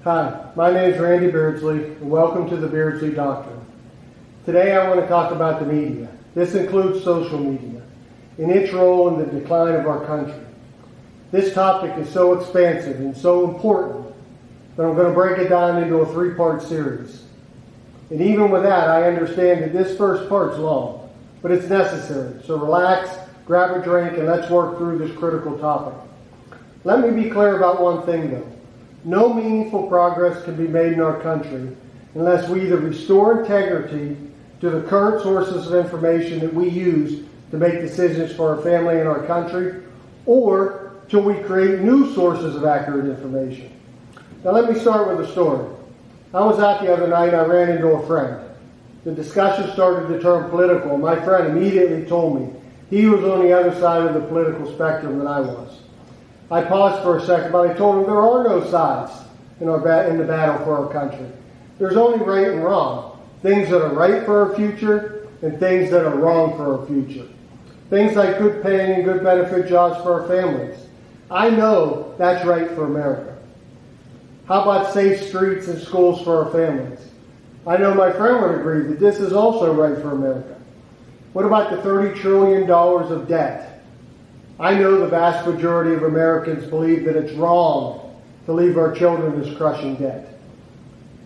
Hi, my name is Randy Beardsley, and welcome to the Beardsley Doctrine. Today I want to talk about the media. This includes social media and its role in the decline of our country. This topic is so expansive and so important that I'm going to break it down into a 3-part series. And even with that, I understand that this first part's long, but it's necessary. So relax, grab a drink, and let's work through this critical topic. Let me be clear about one thing though. No meaningful progress can be made in our country unless we either restore integrity to the current sources of information that we use to make decisions for our family and our country, or till we create new sources of accurate information. Now let me start with a story. I was out the other night and I ran into a friend. The discussion started to turn political. My friend immediately told me he was on the other side of the political spectrum than I was. I paused for a second, but I told him there are no sides in the battle for our country. There's only right and wrong. Things that are right for our future and things that are wrong for our future. Things like good paying and good benefit jobs for our families. I know that's right for America. How about safe streets and schools for our families? I know my friend would agree that this is also right for America. What about the $30 trillion of debt? I know the vast majority of Americans believe that it's wrong to leave our children this crushing debt.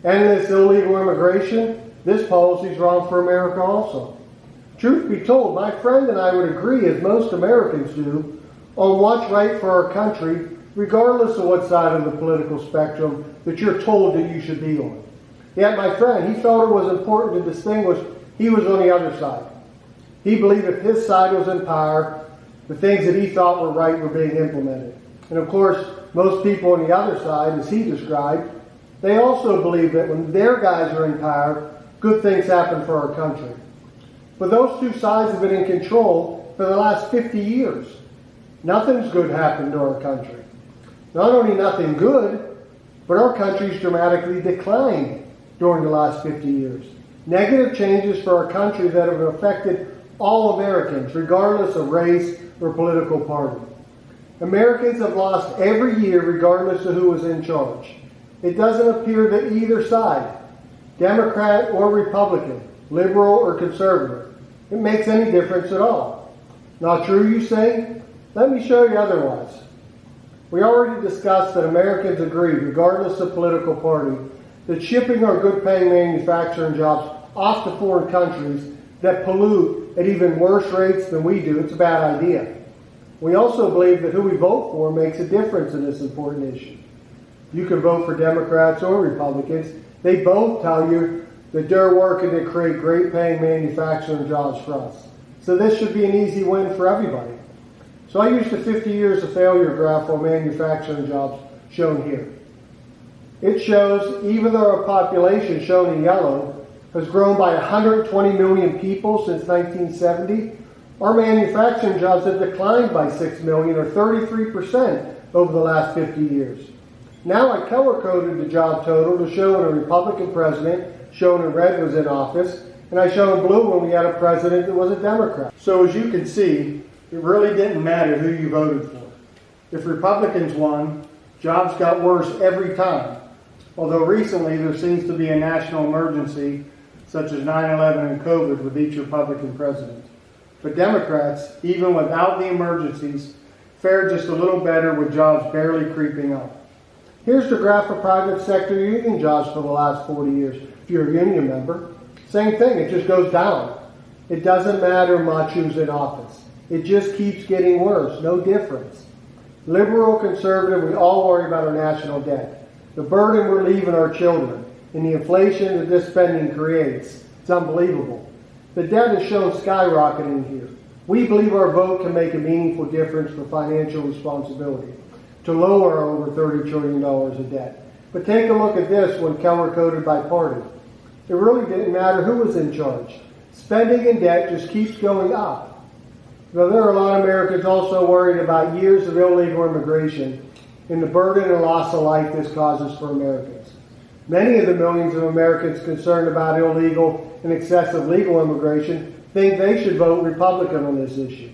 And this illegal immigration, this policy is wrong for America also. Truth be told, my friend and I would agree, as most Americans do, on what's right for our country, regardless of what side of the political spectrum that you're told that you should be on. Yet my friend, he felt it was important to distinguish he was on the other side. He believed if his side was in power, the things that he thought were right were being implemented. And of course, most people on the other side, as he described, they also believe that when their guys are in power, good things happen for our country. But those two sides have been in control for the last 50 years. Nothing's good happened to our country. Not only nothing good, but our country's dramatically declined during the last 50 years. Negative changes for our country that have affected all Americans, regardless of race or political party. Americans have lost every year regardless of who was in charge. It doesn't appear that either side, Democrat or Republican, liberal or conservative, it makes any difference at all. Not true, you say? Let me show you otherwise. We already discussed that Americans agree, regardless of political party, that shipping our good-paying manufacturing jobs off to foreign countries that pollute at even worse rates than we do, it's a bad idea. We also believe that who we vote for makes a difference in this important issue. You can vote for Democrats or Republicans. They both tell you that they're working to create great paying manufacturing jobs for us. So this should be an easy win for everybody. So I used the 50 years of failure graph on manufacturing jobs shown here. It shows even though our population, shown in yellow, has grown by 120 million people since 1970, our manufacturing jobs have declined by 6 million, or 33%, over the last 50 years. Now I color-coded the job total to show when a Republican president, shown in red, was in office, and I show in blue when we had a president that was a Democrat. So as you can see, it really didn't matter who you voted for. If Republicans won, jobs got worse every time. Although recently there seems to be a national emergency such as 9/11 and COVID with each Republican president. But Democrats, even without the emergencies, fared just a little better with jobs barely creeping up. Here's the graph of private sector union jobs for the last 40 years. If you're a union member, same thing, it just goes down. It doesn't matter much who's in office. It just keeps getting worse, no difference. Liberal, conservative, we all worry about our national debt. The burden we're leaving our children, and the inflation that this spending creates. It's unbelievable. The debt is shown skyrocketing here. We believe our vote can make a meaningful difference for financial responsibility to lower our over $30 trillion of debt. But take a look at this when color-coded by party. It really didn't matter who was in charge. Spending and debt just keeps going up. Now, there are a lot of Americans also worried about years of illegal immigration and the burden and loss of life this causes for Americans. Many of the millions of Americans concerned about illegal and excessive legal immigration think they should vote Republican on this issue.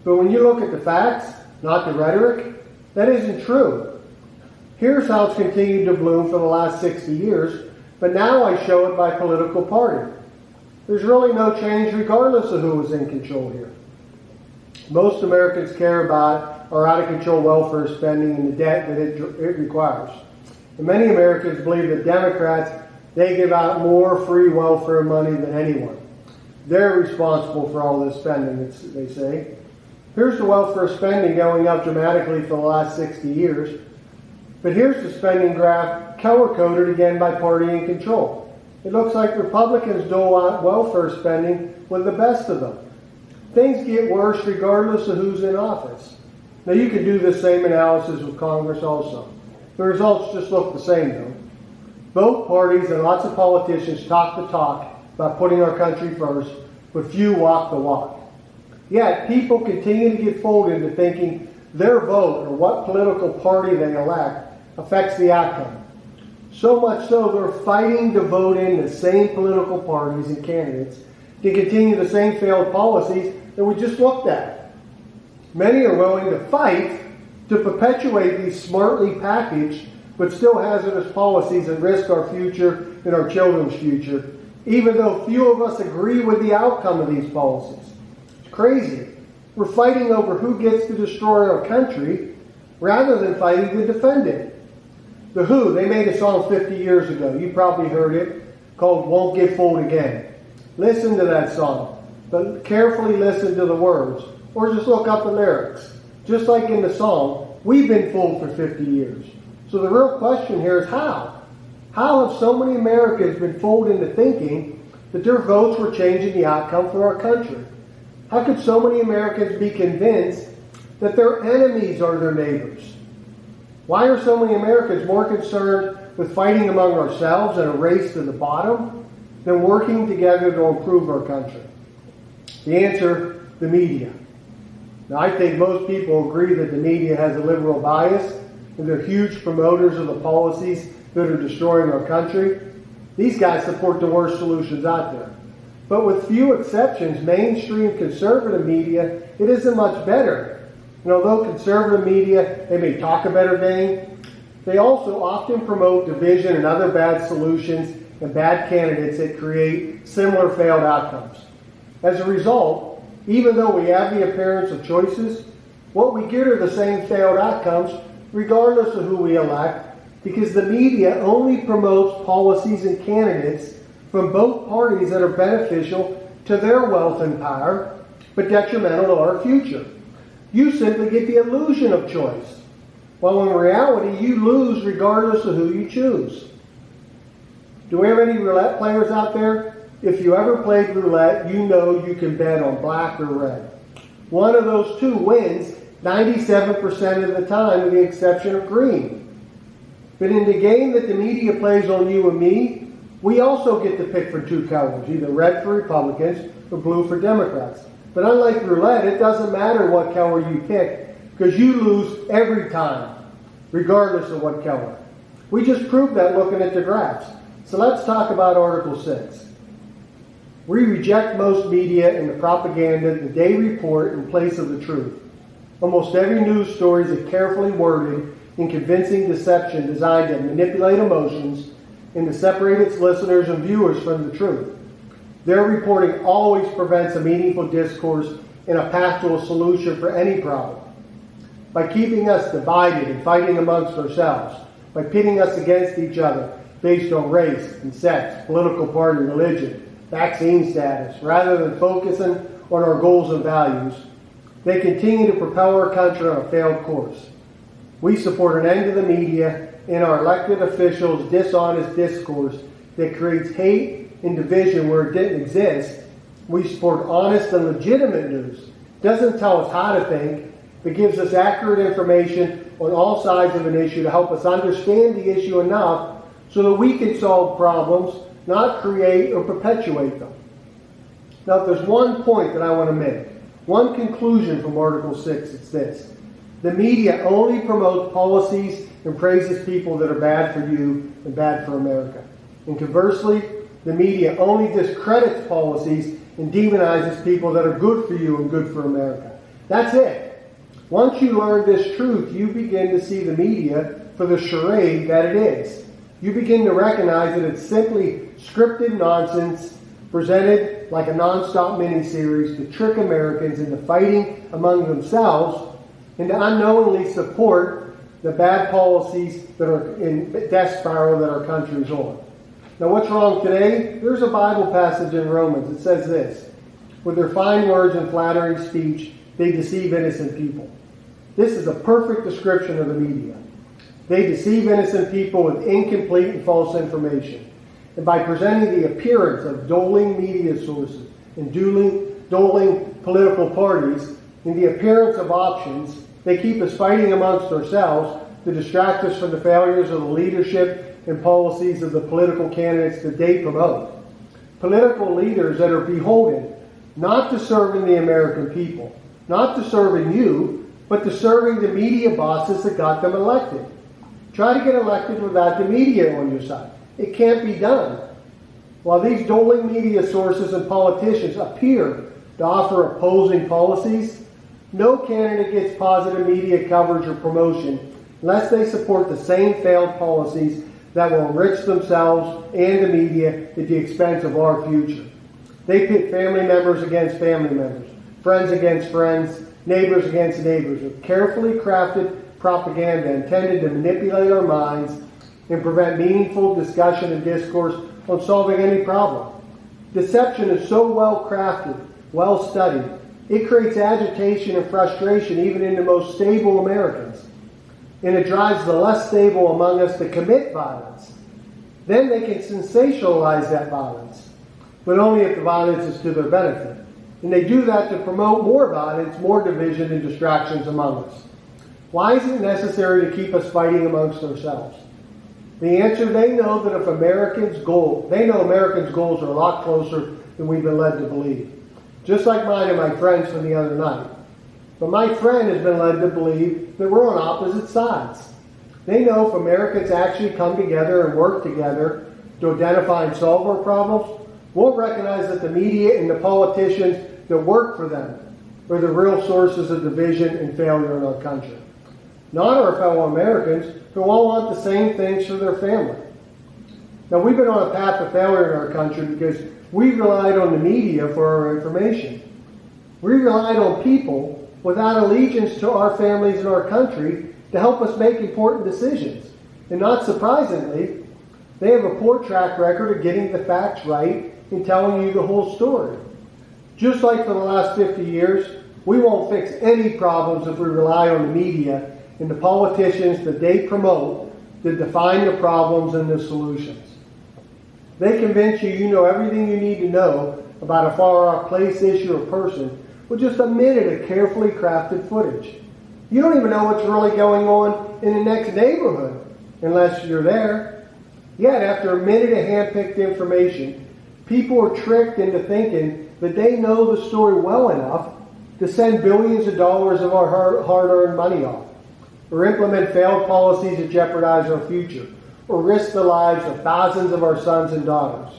But when you look at the facts, not the rhetoric, that isn't true. Here's how it's continued to bloom for the last 60 years, but now I show it by political party. There's really no change regardless of who is in control here. Most Americans care about our out-of-control welfare spending and the debt that it requires. And many Americans believe that Democrats, they give out more free welfare money than anyone. They're responsible for all this spending, they say. Here's the welfare spending going up dramatically for the last 60 years. But here's the spending graph color-coded again by party in control. It looks like Republicans dole out welfare spending with the best of them. Things get worse regardless of who's in office. Now you can do the same analysis with Congress also. The results just look the same though. Both parties and lots of politicians talk the talk about putting our country first, but few walk the walk. Yet people continue to get fooled into thinking their vote or what political party they elect affects the outcome. So much so they're fighting to vote in the same political parties and candidates to continue the same failed policies that we just looked at. Many are willing to fight to perpetuate these smartly packaged but still hazardous policies that risk our future and our children's future, even though few of us agree with the outcome of these policies. It's crazy. We're fighting over who gets to destroy our country rather than fighting to defend it. The Who, they made a song 50 years ago. You probably heard it, called Won't Get Fooled Again. Listen to that song, but carefully listen to the words, or just look up the lyrics. Just like in the song, we've been fooled for 50 years. So the real question here is how? How have so many Americans been fooled into thinking that their votes were changing the outcome for our country? How could so many Americans be convinced that their enemies are their neighbors? Why are so many Americans more concerned with fighting among ourselves in a race to the bottom than working together to improve our country? The answer, the media. Now, I think most people agree that the media has a liberal bias and they're huge promoters of the policies that are destroying our country. These guys support the worst solutions out there. But with few exceptions, mainstream conservative media, it isn't much better. And although conservative media, they may talk a better game, they also often promote division and other bad solutions and bad candidates that create similar failed outcomes. As a result, even though we have the appearance of choices, what we get are the same failed outcomes regardless of who we elect, because the media only promotes policies and candidates from both parties that are beneficial to their wealth and power, but detrimental to our future. You simply get the illusion of choice, while in reality you lose regardless of who you choose. Do we have any roulette players out there? If you ever played roulette, you know you can bet on black or red. One of those two wins 97% of the time, with the exception of green. But in the game that the media plays on you and me, we also get to pick for two colors, either red for Republicans or blue for Democrats. But unlike roulette, it doesn't matter what color you pick, because you lose every time, regardless of what color. We just proved that looking at the graphs. So let's talk about Article 6. We reject most media and the propaganda that they report in place of the truth. Almost every news story is a carefully worded and convincing deception designed to manipulate emotions and to separate its listeners and viewers from the truth. Their reporting always prevents a meaningful discourse and a path to a solution for any problem. By keeping us divided and fighting amongst ourselves, by pitting us against each other based on race and sex, political party, religion, vaccine status, rather than focusing on our goals and values, they continue to propel our country on a failed course. We support an end to the media and our elected officials' dishonest discourse that creates hate and division where it didn't exist. We support honest and legitimate news. It doesn't tell us how to think, but gives us accurate information on all sides of an issue to help us understand the issue enough so that we can solve problems, not create or perpetuate them. Now, if there's one point that I want to make, one conclusion from Article 6, it's this. The media only promotes policies and praises people that are bad for you and bad for America. And conversely, the media only discredits policies and demonizes people that are good for you and good for America. That's it. Once you learn this truth, you begin to see the media for the charade that it is. You begin to recognize that it's simply scripted nonsense presented like a non-stop miniseries to trick Americans into fighting among themselves and to unknowingly support the bad policies that are in death spiral that our country is on. Now, what's wrong today? There's a Bible passage in Romans that says this: with their fine words and flattering speech, they deceive innocent people. This is a perfect description of the media. They deceive innocent people with incomplete and false information. And by presenting the appearance of doling media sources and doling political parties in the appearance of options, they keep us fighting amongst ourselves to distract us from the failures of the leadership and policies of the political candidates that they promote. Political leaders that are beholden not to serving the American people, not to serving you, but to serving the media bosses that got them elected. Try to get elected without the media on your side. It can't be done. While these doling media sources and politicians appear to offer opposing policies, no candidate gets positive media coverage or promotion unless they support the same failed policies that will enrich themselves and the media at the expense of our future. They pit family members against family members, friends against friends, neighbors against neighbors, with carefully crafted propaganda intended to manipulate our minds and prevent meaningful discussion and discourse on solving any problem. Deception is so well crafted, well studied, it creates agitation and frustration even in the most stable Americans. And it drives the less stable among us to commit violence. Then they can sensationalize that violence, but only if the violence is to their benefit. And they do that to promote more violence, more division, and distractions among us. Why is it necessary to keep us fighting amongst ourselves? The answer: they know that if Americans' goals are a lot closer than we've been led to believe. Just like mine and my friends from the other night. But my friend has been led to believe that we're on opposite sides. They know if Americans actually come together and work together to identify and solve our problems, we'll recognize that the media and the politicians that work for them are the real sources of division and failure in our country. Not our fellow Americans who all want the same things for their family. Now, we've been on a path of failure in our country because we relied on the media for our information. We relied on people without allegiance to our families and our country to help us make important decisions. And not surprisingly, they have a poor track record of getting the facts right and telling you the whole story. Just like for the last 50 years, we won't fix any problems if we rely on the media and the politicians that they promote to define the problems and the solutions. They convince you you know everything you need to know about a far-off place, issue, or person with just a minute of carefully crafted footage. You don't even know what's really going on in the next neighborhood unless you're there. Yet, after a minute of hand-picked information, people are tricked into thinking that they know the story well enough to send billions of dollars of our hard-earned money off, or implement failed policies that jeopardize our future, or risk the lives of thousands of our sons and daughters,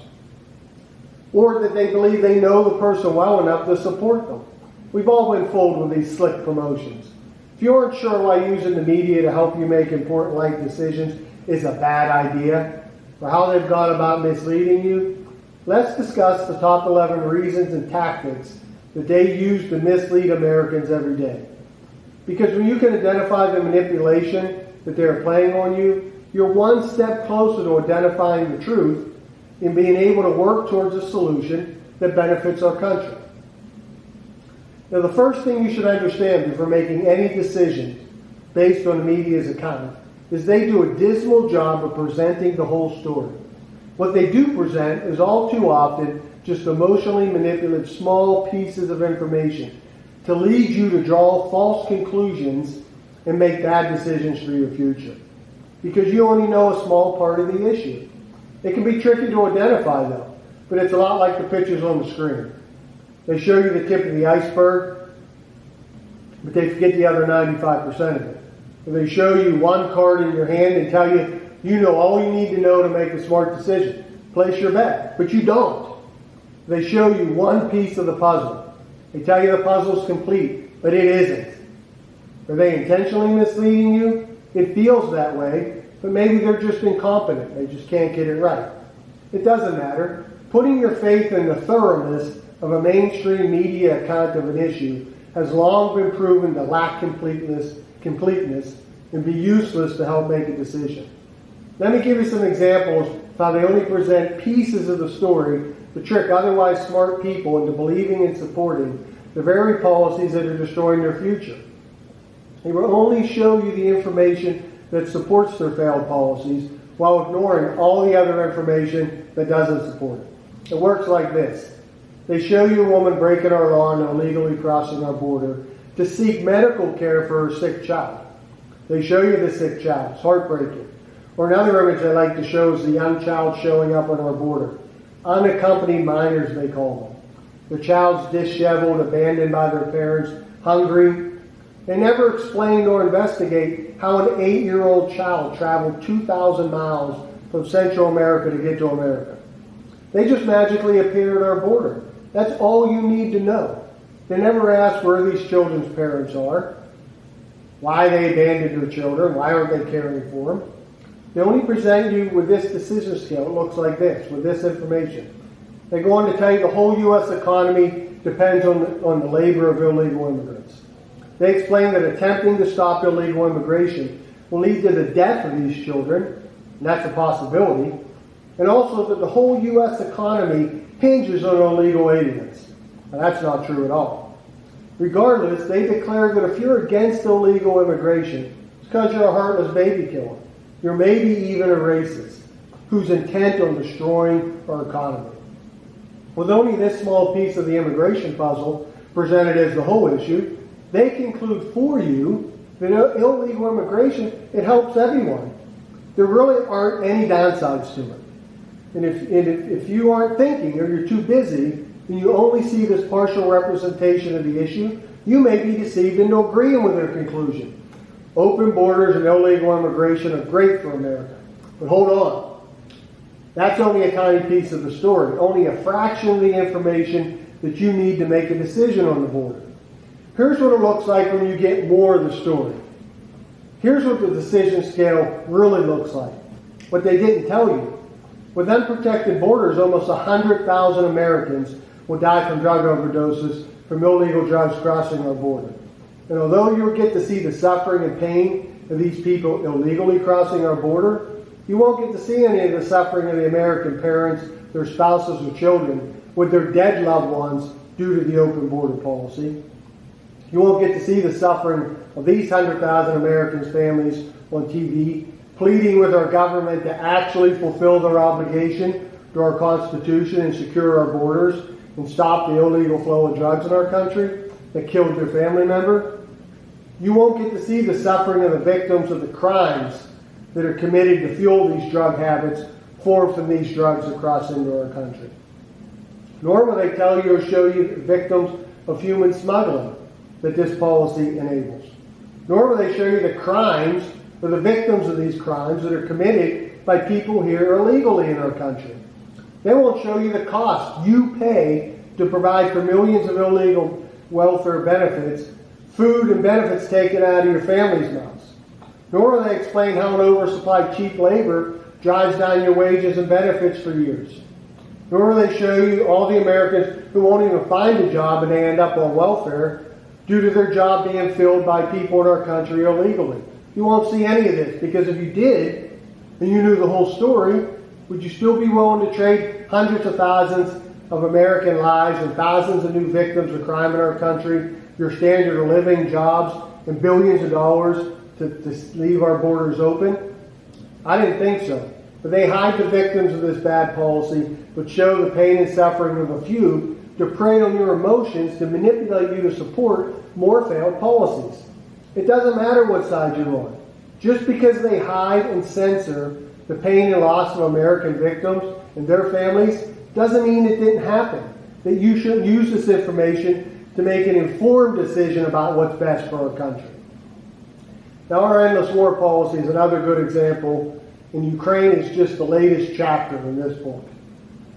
or that they believe they know the person well enough to support them. We've all been fooled with these slick promotions. If you aren't sure why using the media to help you make important life decisions is a bad idea, or how they've gone about misleading you, let's discuss the top 11 reasons and tactics that they use to mislead Americans every day. Because when you can identify the manipulation that they're playing on you, you're one step closer to identifying the truth and being able to work towards a solution that benefits our country. Now, the first thing you should understand before making any decision based on the media's account is they do a dismal job of presenting the whole story. What they do present is all too often just emotionally manipulative small pieces of information to lead you to draw false conclusions and make bad decisions for your future. Because you only know a small part of the issue. It can be tricky to identify though, but it's a lot like the pictures on the screen. They show you the tip of the iceberg, but they forget the other 95% of it. Or they show you one card in your hand and tell you, you know all you need to know to make a smart decision. Place your bet, but you don't. They show you one piece of the puzzle. They tell you the puzzle's complete, but it isn't. Are they intentionally misleading you? It feels that way, but maybe they're just incompetent. They just can't get it right. It doesn't matter. Putting your faith in the thoroughness of a mainstream media account of an issue has long been proven to lack completeness and be useless to help make a decision. Let me give you some examples of how they only present pieces of the story to trick otherwise smart people into believing and supporting the very policies that are destroying their future. They will only show you the information that supports their failed policies while ignoring all the other information that doesn't support it. It works like this. They show you a woman breaking our law and illegally crossing our border to seek medical care for her sick child. They show you the sick child. It's heartbreaking. Or another image I like to show is the young child showing up on our border. Unaccompanied minors, they call them. The child's disheveled, abandoned by their parents, hungry. They never explain nor investigate how an 8-year-old child traveled 2,000 miles from Central America to get to America. They just magically appear at our border. That's all you need to know. They never ask where these children's parents are, why they abandoned their children, why aren't they caring for them. They only present you with this decision scale. It looks like this, with this information. They go on to tell you the whole U.S. economy depends on the labor of illegal immigrants. They explain that attempting to stop illegal immigration will lead to the death of these children, and that's a possibility, and also that the whole U.S. economy hinges on illegal aliens. Now, that's not true at all. Regardless, they declare that if you're against illegal immigration, it's because you're a heartless baby killer. You're maybe even a racist who's intent on destroying our economy. With only this small piece of the immigration puzzle presented as the whole issue, they conclude for you that illegal immigration, it helps everyone. There really aren't any downsides to it. And if you aren't thinking or you're too busy and you only see this partial representation of the issue, you may be deceived into agreeing with their conclusion. Open borders and illegal immigration are great for America. But hold on. That's only a tiny piece of the story, only a fraction of the information that you need to make a decision on the border. Here's what it looks like when you get more of the story. Here's what the decision scale really looks like. What they didn't tell you. With unprotected borders, almost 100,000 Americans will die from drug overdoses from illegal drugs crossing our border. And although you'll get to see the suffering and pain of these people illegally crossing our border, you won't get to see any of the suffering of the American parents, their spouses or children with their dead loved ones due to the open border policy. You won't get to see the suffering of these 100,000 Americans' families on TV, pleading with our government to actually fulfill their obligation to our Constitution and secure our borders and stop the illegal flow of drugs in our country that killed their family member. You won't get to see the suffering of the victims of the crimes that are committed to fuel these drug habits formed from these drugs that cross into our country. Nor will they tell you or show you the victims of human smuggling that this policy enables. Nor will they show you the crimes or the victims of these crimes that are committed by people here illegally in our country. They won't show you the cost you pay to provide for millions of illegal welfare benefits, food and benefits taken out of your family's mouths. Nor will they explain how an oversupplied cheap labor drives down your wages and benefits for years. Nor will they show you all the Americans who won't even find a job and they end up on welfare due to their job being filled by people in our country illegally. You won't see any of this, because if you did, and you knew the whole story, would you still be willing to trade hundreds of thousands of American lives and thousands of new victims of crime in our country, your standard of living, jobs, and billions of dollars to leave our borders open? I didn't think so. But they hide the victims of this bad policy, but show the pain and suffering of a few to prey on your emotions to manipulate you to support more failed policies. It doesn't matter what side you're on. Just because they hide and censor the pain and loss of American victims and their families doesn't mean it didn't happen. That you shouldn't use this information to make an informed decision about what's best for our country. Now, our endless war policy is another good example, and Ukraine is just the latest chapter in this book.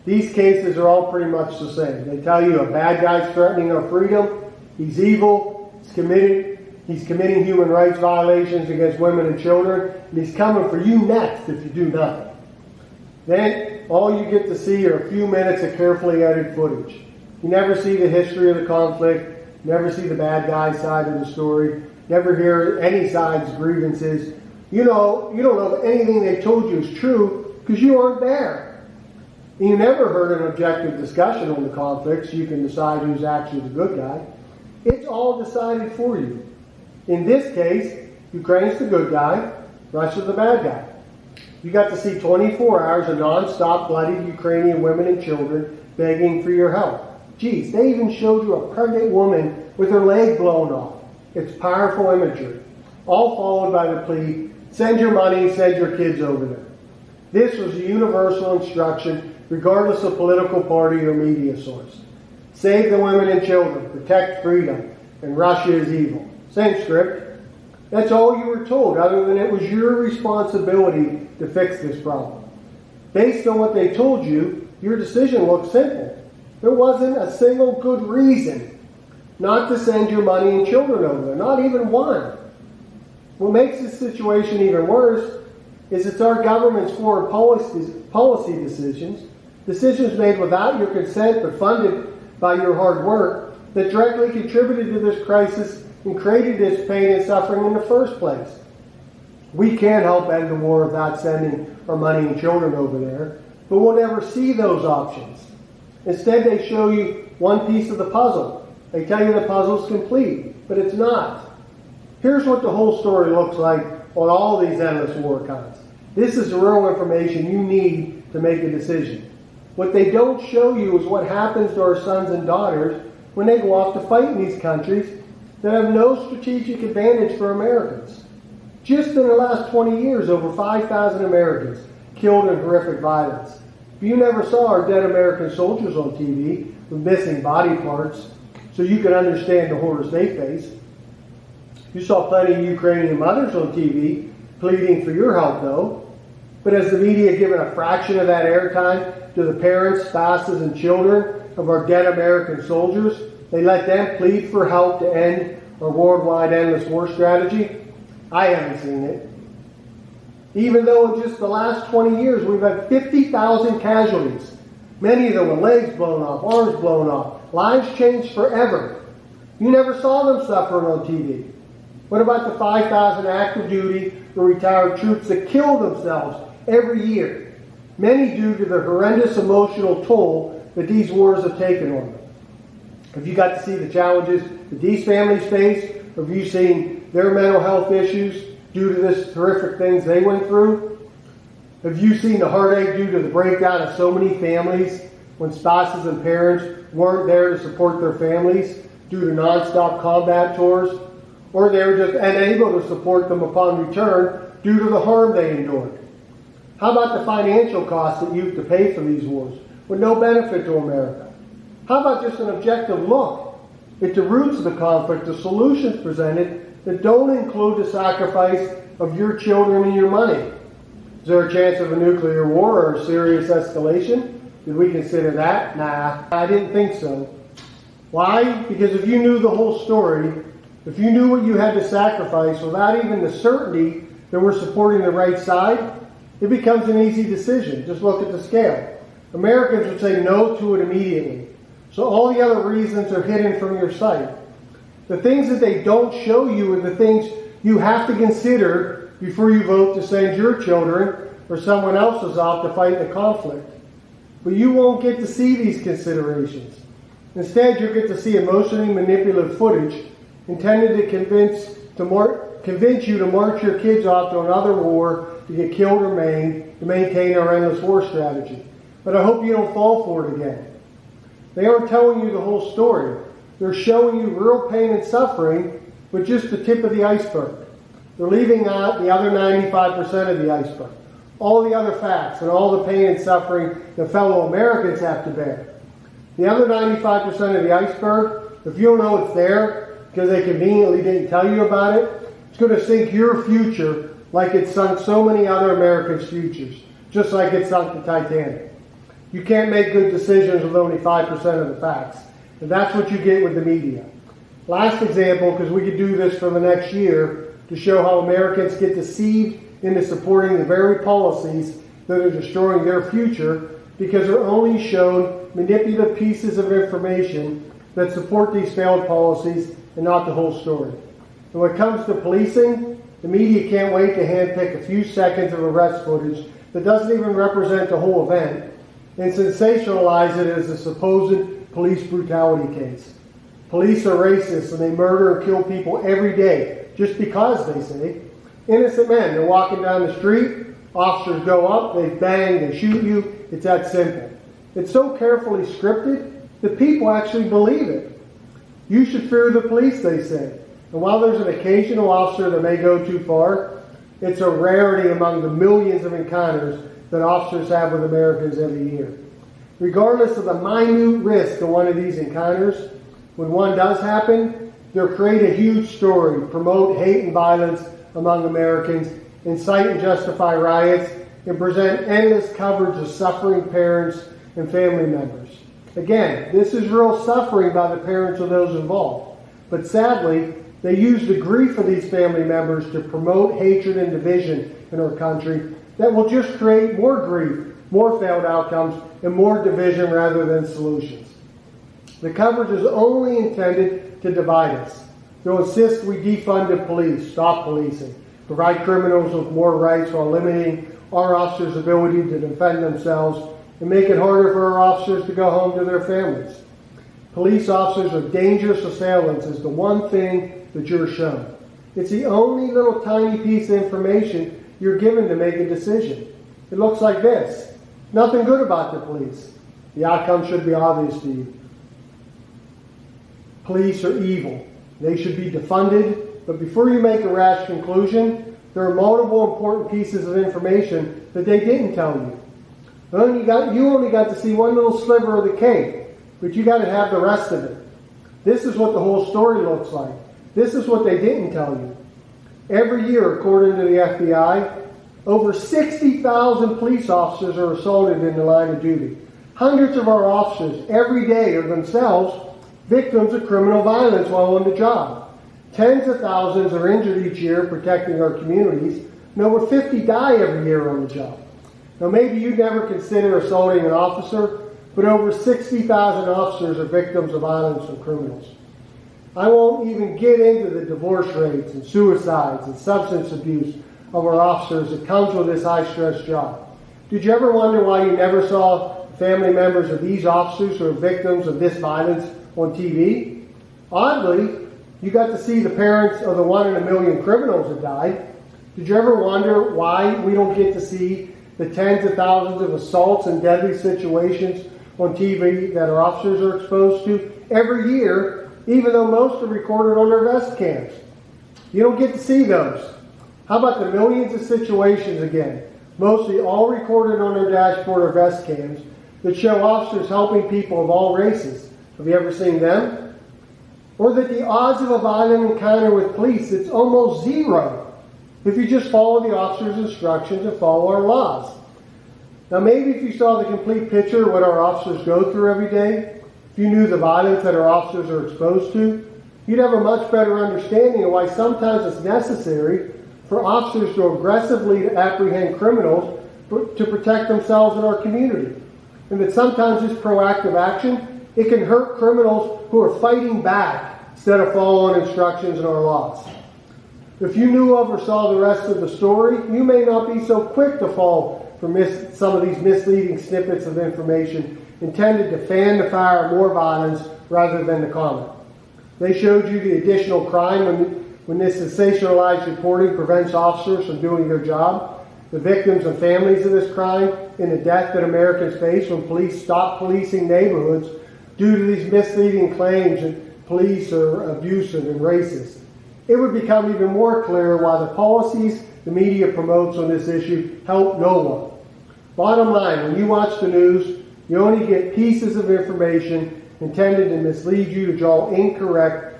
These cases are all pretty much the same. They tell you a bad guy's threatening our freedom, he's evil, he's committed He's committing human rights violations against women and children, and he's coming for you next if you do nothing. Then all you get to see are a few minutes of carefully edited footage. You never see the history of the conflict, never see the bad guy side of the story, never hear any side's grievances. You don't know if anything they told you is true because you aren't there. And you never heard an objective discussion on the conflict so you can decide who's actually the good guy. It's all decided for you. In this case, Ukraine's the good guy, Russia's the bad guy. You got to see 24 hours of non-stop bloodied Ukrainian women and children begging for your help. Geez, they even showed you a pregnant woman with her leg blown off. It's powerful imagery. All followed by the plea, send your money, send your kids over there. This was a universal instruction, regardless of political party or media source. Save the women and children, protect freedom, and Russia is evil. Same script. That's all you were told, other than it was your responsibility to fix this problem. Based on what they told you, your decision looked simple. There wasn't a single good reason not to send your money and children over there, not even one. What makes this situation even worse is it's our government's foreign policy decisions made without your consent but funded by your hard work, that directly contributed to this crisis and created this pain and suffering in the first place. We can't help end the war without sending our money and children over there, but we'll never see those options. Instead, they show you one piece of the puzzle. They tell you the puzzle's complete, but it's not. Here's what the whole story looks like on all these endless war cons. This is the real information you need to make a decision. What they don't show you is what happens to our sons and daughters when they go off to fight in these countries that have no strategic advantage for Americans. Just in the last 20 years, over 5,000 Americans killed in horrific violence. If you never saw our dead American soldiers on TV with missing body parts so you can understand the horrors they face, you saw plenty of Ukrainian mothers on TV pleading for your help, though. But has the media given a fraction of that airtime to the parents, spouses, and children of our dead American soldiers? They let them plead for help to end our worldwide endless war strategy? I haven't seen it. Even though in just the last 20 years we've had 50,000 casualties, many of them with legs blown off, arms blown off, lives changed forever. You never saw them suffering on TV. What about the 5,000 active duty or retired troops that kill themselves every year? Many due to the horrendous emotional toll that these wars have taken on them. Have you got to see the challenges that these families face? Have you seen their mental health issues due to this horrific things they went through? Have you seen the heartache due to the breakdown of so many families when spouses and parents weren't there to support their families due to nonstop combat tours? Or they were just unable to support them upon return due to the harm they endured? How about the financial costs that you have to pay for these wars with no benefit to America? How about just an objective look at the roots of the conflict, the solutions presented that don't include the sacrifice of your children and your money? Is there a chance of a nuclear war or a serious escalation? Did we consider that? Nah, I didn't think so. Why? Because if you knew the whole story, if you knew what you had to sacrifice without even the certainty that we're supporting the right side, it becomes an easy decision. Just look at the scale. Americans would say no to it immediately. So all the other reasons are hidden from your sight. The things that they don't show you are the things you have to consider before you vote to send your children or someone else's off to fight the conflict. But you won't get to see these considerations. Instead, you'll get to see emotionally manipulative footage intended to convince you to march your kids off to another war to get killed or maimed to maintain our endless war strategy. But I hope you don't fall for it again. They aren't telling you the whole story. They're showing you real pain and suffering, but just the tip of the iceberg. They're leaving out the other 95% of the iceberg. All the other facts and all the pain and suffering that fellow Americans have to bear. The other 95% of the iceberg, if you don't know it's there because they conveniently didn't tell you about it, it's going to sink your future like it sunk so many other Americans' futures, just like it sunk the Titanic. You can't make good decisions with only 5% of the facts. And that's what you get with the media. Last example, because we could do this for the next year, to show how Americans get deceived into supporting the very policies that are destroying their future because they're only shown manipulative pieces of information that support these failed policies and not the whole story. And when it comes to policing, the media can't wait to handpick a few seconds of arrest footage that doesn't even represent the whole event and sensationalize it as a supposed police brutality case. Police are racist and they murder and kill people every day just because, they say. Innocent men, they're walking down the street, officers go up, they bang, they shoot you. It's that simple. It's so carefully scripted that people actually believe it. You should fear the police, they say. And while there's an occasional officer that may go too far, it's a rarity among the millions of encounters that officers have with Americans every year. Regardless of the minute risk of one of these encounters, when one does happen, they'll create a huge story, promote hate and violence among Americans, incite and justify riots, and present endless coverage of suffering parents and family members. Again, this is real suffering by the parents of those involved. But sadly, they use the grief of these family members to promote hatred and division in our country that will just create more grief, more failed outcomes, and more division rather than solutions. The coverage is only intended to divide us. They'll insist we defund the police, stop policing, provide criminals with more rights while limiting our officers' ability to defend themselves, and make it harder for our officers to go home to their families. Police officers are dangerous assailants is the one thing that you're shown. It's the only little tiny piece of information you're given to make a decision. It looks like this. Nothing good about the police. The outcome should be obvious to you. Police are evil. They should be defunded. But before you make a rash conclusion, there are multiple important pieces of information that they didn't tell you. You only got to see one little sliver of the cake, but you got to have the rest of it. This is what the whole story looks like. This is what they didn't tell you. Every year, according to the FBI, over 60,000 police officers are assaulted in the line of duty. Hundreds of our officers every day are themselves victims of criminal violence while on the job. Tens of thousands are injured each year protecting our communities, and over 50 die every year on the job. Now, maybe you'd never consider assaulting an officer, but over 60,000 officers are victims of violence from criminals. I won't even get into the divorce rates and suicides and substance abuse of our officers that comes with this high-stress job. Did you ever wonder why you never saw family members of these officers who are victims of this violence on TV? Oddly, you got to see the parents of the 1 in a million criminals that died. Did you ever wonder why we don't get to see the tens of thousands of assaults and deadly situations on TV that our officers are exposed to every year, even though most are recorded on their vest cams? You don't get to see those. How about the millions of situations again, mostly all recorded on their dashboard or vest cams, that show officers helping people of all races? Have you ever seen them? Or that the odds of a violent encounter with police, it's almost zero if you just follow the officer's instructions and follow our laws. Now, maybe if you saw the complete picture of what our officers go through every day, if you knew the violence that our officers are exposed to, you'd have a much better understanding of why sometimes it's necessary for officers to aggressively apprehend criminals to protect themselves and our community. And that sometimes this proactive action, it can hurt criminals who are fighting back instead of following instructions in our laws. If you knew of or saw the rest of the story, you may not be so quick to fall for some of these misleading snippets of information intended to fan the fire of more violence rather than to calm it. They showed you the additional crime when this sensationalized reporting prevents officers from doing their job, the victims and families of this crime, and the death that Americans face when police stop policing neighborhoods due to these misleading claims that police are abusive and racist. It would become even more clear why the policies the media promotes on this issue help no one. Bottom line, when you watch the news, you only get pieces of information intended to mislead you to draw incorrect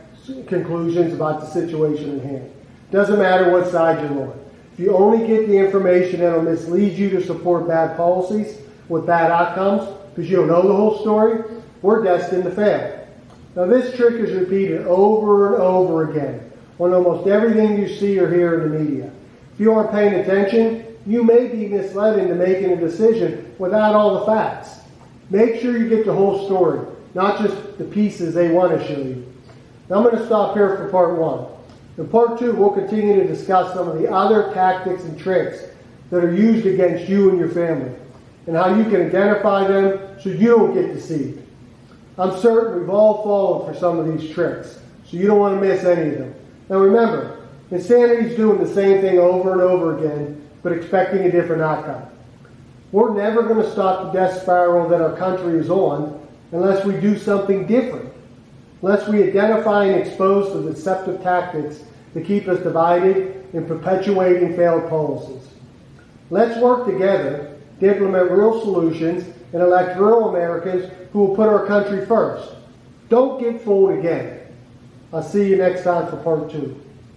conclusions about the situation at hand. Doesn't matter what side you're on. If you only get the information that will mislead you to support bad policies with bad outcomes, because you don't know the whole story, we're destined to fail. Now this trick is repeated over and over again on almost everything you see or hear in the media. If you aren't paying attention, you may be misled into making a decision without all the facts. Make sure you get the whole story, not just the pieces they want to show you. Now I'm going to stop here for part one. In part two, we'll continue to discuss some of the other tactics and tricks that are used against you and your family, and how you can identify them so you don't get deceived. I'm certain we've all fallen for some of these tricks, so you don't want to miss any of them. Now remember, insanity is doing the same thing over and over again, but expecting a different outcome. We're never going to stop the death spiral that our country is on unless we do something different, unless we identify and expose the deceptive tactics that keep us divided and perpetuating failed policies. Let's work together to implement real solutions and elect real Americans who will put our country first. Don't get fooled again. I'll see you next time for part two.